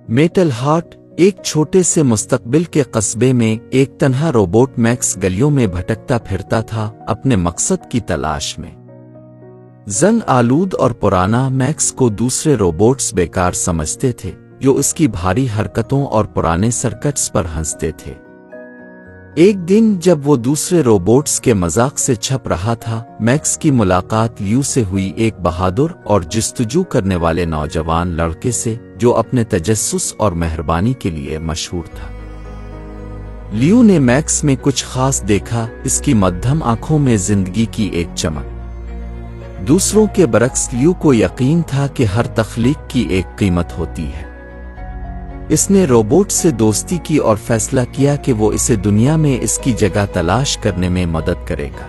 Metal heart एक छोटे से मुस्तकबिल के कस्बे में एक तन्हा रोबोट मैक्स गलियों में भटकता फिरता था अपने मकसद की तलाश में। जंग आलूद और पुराना मैक्स को दूसरे रोबोट्स बेकार समझते थे जो उसकी भारी हरकतों और पुराने सर्कट्स पर हंसते थे। एक दिन जब वो दूसरे रोबोट्स के मजाक से छप रहा था, मैक्स की मुलाकात लियू से हुई, एक बहादुर और जस्तजू करने वाले नौजवान लड़के से जो अपने तजस्सुस और मेहरबानी के लिए मशहूर था। लियू ने मैक्स में कुछ खास देखा, इसकी मध्यम आंखों में जिंदगी की एक चमक। दूसरों के बरक्स लियू को यकीन था कि हर तख्लीक की एक कीमत होती है। इसने रोबोट से दोस्ती की और फैसला किया कि वो इसे दुनिया में इसकी जगह तलाश करने में मदद करेगा।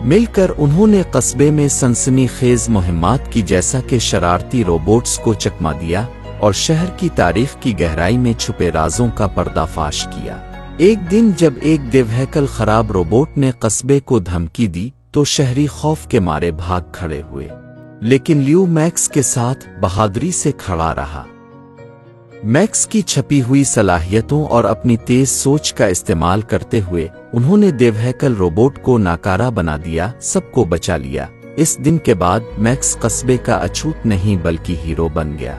मिलकर उन्होंने कस्बे में सनसनीखेज मुहिम्मात की, जैसा कि शरारती रोबोट्स को चकमा दिया और शहर की तारीख की गहराई में छुपे राजों का पर्दाफाश किया। एक दिन जब एक देवहैकल खराब रोबोट ने कस्बे को धमकी दी तो शहरी खौफ के मारे भाग खड़े हुए, लेकिन लियू मैक्स के साथ बहादुरी से खड़ा रहा। मैक्स की छपी हुई सलाहियतों और अपनी तेज सोच का इस्तेमाल करते हुए उन्होंने देवहैकल रोबोट को नाकारा बना दिया, सबको बचा लिया। इस दिन के बाद मैक्स कस्बे का अछूत नहीं बल्कि हीरो बन गया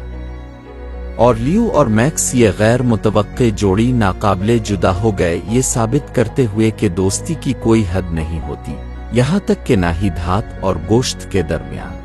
और लियू और मैक्स ये गैर मुतवक्के जोड़ी नाकाबिले जुदा हो गए, ये साबित करते हुए कि दोस्ती की कोई हद नहीं होती, यहाँ तक कि ना ही धात और गोश्त के दरमियान।